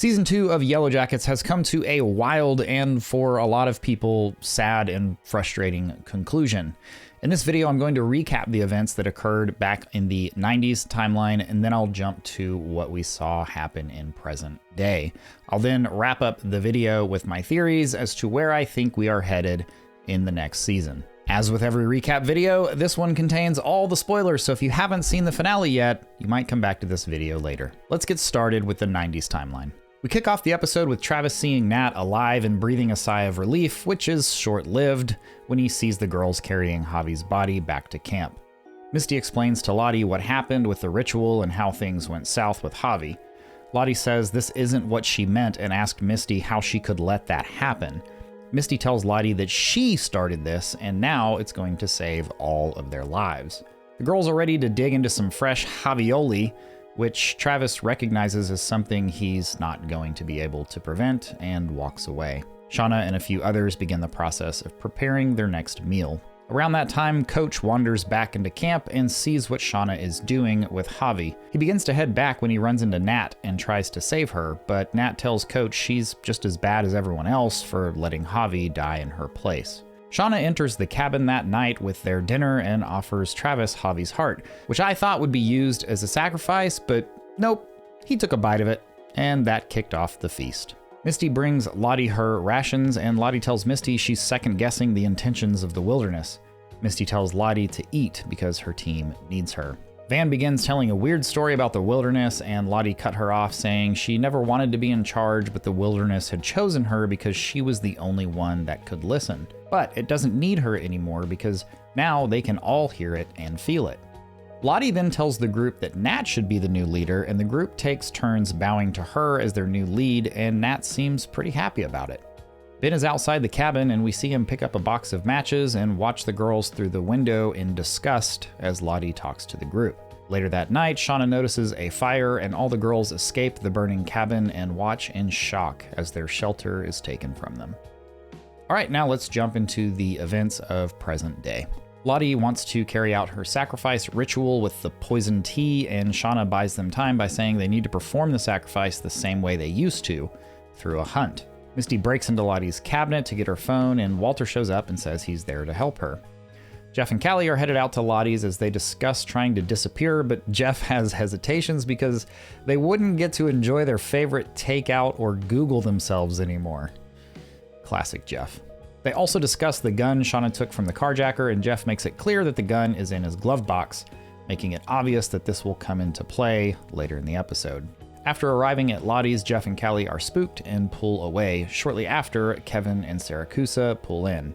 Season 2 of Yellowjackets has come to a wild and, for a lot of people, sad and frustrating conclusion. In this video, I'm going to recap the events that occurred back in the 90s timeline, and then I'll jump to what we saw happen in present day. I'll then wrap up the video with my theories as to where I think we are headed in the next season. As with every recap video, this one contains all the spoilers, so if you haven't seen the finale yet, you might come back to this video later. Let's get started with the 90s timeline. We kick off the episode with Travis seeing Nat alive and breathing a sigh of relief, which is short-lived when he sees the girls carrying Javi's body back to camp. Misty explains to Lottie what happened with the ritual and how things went south with Javi. Lottie says this isn't what she meant and asked Misty how she could let that happen. Misty tells Lottie that she started this and now it's going to save all of their lives. The girls are ready to dig into some fresh Javioli, which Travis recognizes as something he's not going to be able to prevent, and walks away. Shauna and a few others begin the process of preparing their next meal. Around that time, Coach wanders back into camp and sees what Shauna is doing with Javi. He begins to head back when he runs into Nat and tries to save her, but Nat tells Coach she's just as bad as everyone else for letting Javi die in her place. Shauna enters the cabin that night with their dinner and offers Travis Javi's heart, which I thought would be used as a sacrifice, but nope, he took a bite of it, and that kicked off the feast. Misty brings Lottie her rations, and Lottie tells Misty she's second-guessing the intentions of the wilderness. Misty tells Lottie to eat because her team needs her. Van begins telling a weird story about the wilderness, and Lottie cut her off, saying she never wanted to be in charge, but the wilderness had chosen her because she was the only one that could listen. But it doesn't need her anymore because now they can all hear it and feel it. Lottie then tells the group that Nat should be the new leader, and the group takes turns bowing to her as their new lead, and Nat seems pretty happy about it. Ben is outside the cabin, and we see him pick up a box of matches and watch the girls through the window in disgust as Lottie talks to the group. Later that night, Shauna notices a fire, and all the girls escape the burning cabin and watch in shock as their shelter is taken from them. All right, now let's jump into the events of present day. Lottie wants to carry out her sacrifice ritual with the poison tea, and Shauna buys them time by saying they need to perform the sacrifice the same way they used to, through a hunt. Misty breaks into Lottie's cabinet to get her phone, and Walter shows up and says he's there to help her. Jeff and Callie are headed out to Lottie's as they discuss trying to disappear, but Jeff has hesitations because they wouldn't get to enjoy their favorite takeout or Google themselves anymore. Classic Jeff. They also discuss the gun Shauna took from the carjacker, and Jeff makes it clear that the gun is in his glove box, making it obvious that this will come into play later in the episode. After arriving at Lottie's, Jeff and Callie are spooked and pull away. Shortly after, Kevin and Saracusa pull in.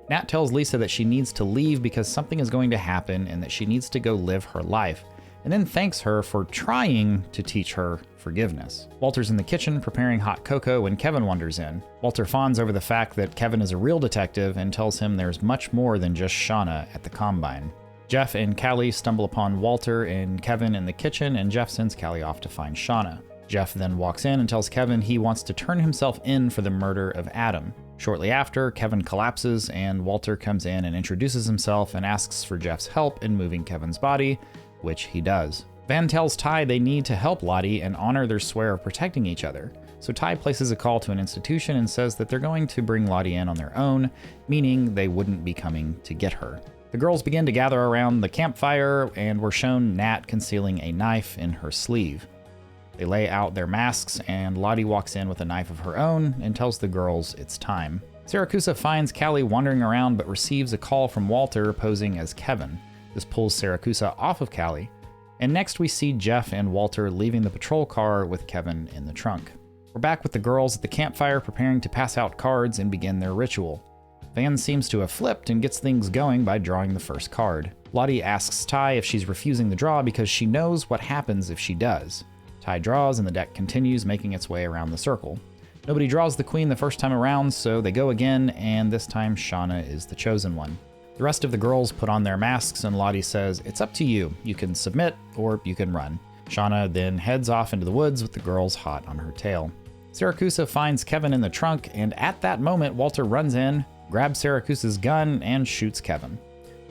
Nat tells Lisa that she needs to leave because something is going to happen and that she needs to go live her life, and then thanks her for trying to teach her forgiveness. Walter's in the kitchen preparing hot cocoa when Kevin wanders in. Walter fawns over the fact that Kevin is a real detective and tells him there's much more than just Shauna at the Combine. Jeff and Callie stumble upon Walter and Kevin in the kitchen, and Jeff sends Callie off to find Shauna. Jeff then walks in and tells Kevin he wants to turn himself in for the murder of Adam. Shortly after, Kevin collapses, and Walter comes in and introduces himself and asks for Jeff's help in moving Kevin's body, which he does. Van tells Ty they need to help Lottie and honor their swear of protecting each other. So Ty places a call to an institution and says that they're going to bring Lottie in on their own, meaning they wouldn't be coming to get her. The girls begin to gather around the campfire, and we're shown Nat concealing a knife in her sleeve. They lay out their masks, and Lottie walks in with a knife of her own and tells the girls it's time. Saracusa finds Callie wandering around but receives a call from Walter posing as Kevin. This pulls Saracusa off of Callie, and next we see Jeff and Walter leaving the patrol car with Kevin in the trunk. We're back with the girls at the campfire preparing to pass out cards and begin their ritual. Van seems to have flipped and gets things going by drawing the first card. Lottie asks Ty if she's refusing the draw because she knows what happens if she does. Ty draws and the deck continues, making its way around the circle. Nobody draws the queen the first time around, so they go again, and this time Shauna is the chosen one. The rest of the girls put on their masks, and Lottie says, "It's up to you. You can submit or you can run." Shauna then heads off into the woods with the girls hot on her tail. Saracusa finds Kevin in the trunk, and at that moment Walter runs in, grabs Saracusa's gun, and shoots Kevin.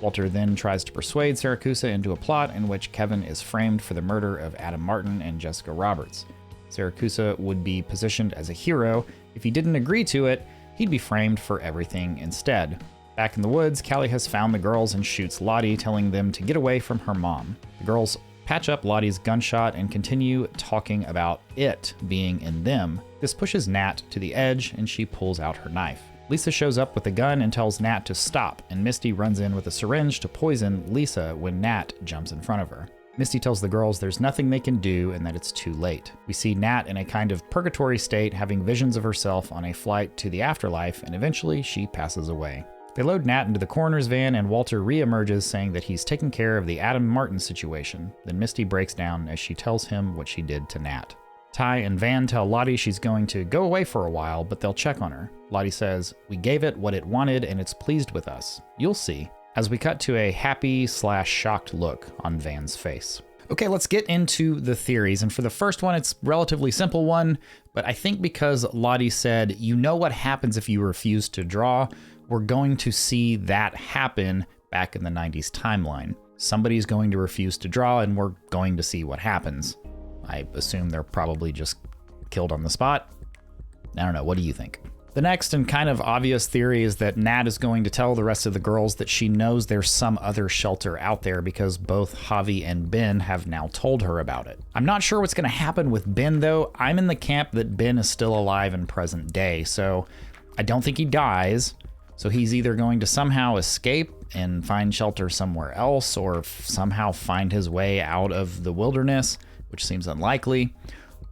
Walter then tries to persuade Saracusa into a plot in which Kevin is framed for the murder of Adam Martin and Jessica Roberts. Saracusa would be positioned as a hero. If he didn't agree to it, he'd be framed for everything instead. Back in the woods, Callie has found the girls and shoots Lottie, telling them to get away from her mom. The girls patch up Lottie's gunshot and continue talking about it being in them. This pushes Nat to the edge, and she pulls out her knife. Lisa shows up with a gun and tells Nat to stop, and Misty runs in with a syringe to poison Lisa when Nat jumps in front of her. Misty tells the girls there's nothing they can do and that it's too late. We see Nat in a kind of purgatory state, having visions of herself on a flight to the afterlife, and eventually she passes away. They load Nat into the coroner's van, and Walter re-emerges saying that he's taking care of the Adam Martin situation. Then Misty breaks down as she tells him what she did to Nat. Ty and Van tell Lottie she's going to go away for a while, but they'll check on her. Lottie says, "We gave it what it wanted and it's pleased with us. You'll see." As we cut to a happy/shocked look on Van's face. Okay, let's get into the theories. And for the first one, it's a relatively simple one, but I think because Lottie said, you know what happens if you refuse to draw, we're going to see that happen back in the 90s timeline. Somebody's going to refuse to draw and we're going to see what happens. I assume they're probably just killed on the spot. I don't know, what do you think? The next and kind of obvious theory is that Nat is going to tell the rest of the girls that she knows there's some other shelter out there because both Javi and Ben have now told her about it. I'm not sure what's going to happen with Ben though. I'm in the camp that Ben is still alive in present day, so I don't think he dies. So he's either going to somehow escape and find shelter somewhere else or somehow find his way out of the wilderness, which seems unlikely.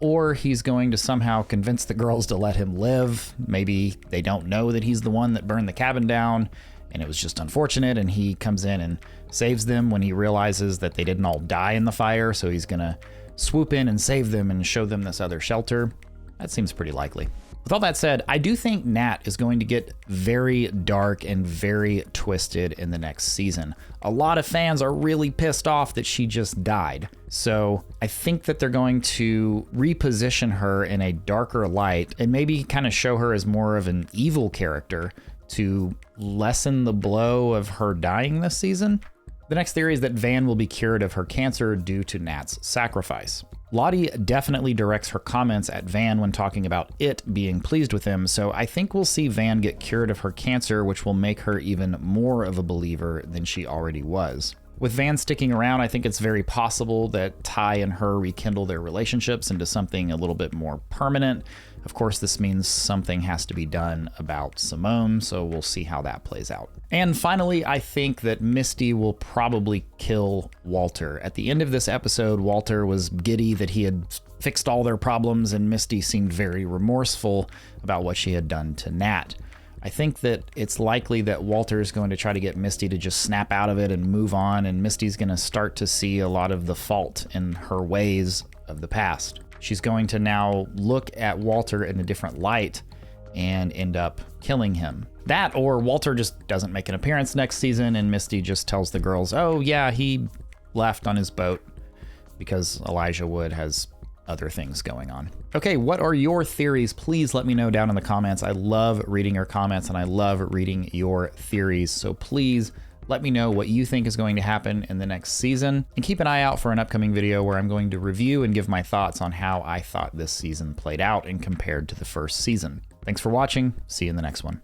Or he's going to somehow convince the girls to let him live. Maybe they don't know that he's the one that burned the cabin down and it was just unfortunate, and he comes in and saves them when he realizes that they didn't all die in the fire, so he's gonna swoop in and save them and show them this other shelter. That seems pretty likely. With all that said, I do think Nat is going to get very dark and very twisted in the next season. A lot of fans are really pissed off that she just died. So I think that they're going to reposition her in a darker light and maybe kind of show her as more of an evil character to lessen the blow of her dying this season. The next theory is that Van will be cured of her cancer due to Nat's sacrifice. Lottie definitely directs her comments at Van when talking about it being pleased with him, so I think we'll see Van get cured of her cancer, which will make her even more of a believer than she already was. With Van sticking around, I think it's very possible that Ty and her rekindle their relationships into something a little bit more permanent. Of course, this means something has to be done about Simone, so we'll see how that plays out. And finally, I think that Misty will probably kill Walter. At the end of this episode, Walter was giddy that he had fixed all their problems, and Misty seemed very remorseful about what she had done to Nat. I think that it's likely that Walter is going to try to get Misty to just snap out of it and move on, and Misty's going to start to see a lot of the fault in her ways of the past. She's going to now look at Walter in a different light and end up killing him. That, or Walter just doesn't make an appearance next season and Misty just tells the girls, oh yeah, he left on his boat because Elijah Wood has other things going on. Okay, what are your theories? Please let me know down in the comments. I love reading your comments and I love reading your theories. So please let me know what you think is going to happen in the next season, and keep an eye out for an upcoming video where I'm going to review and give my thoughts on how I thought this season played out and compared to the first season. Thanks for watching. See you in the next one.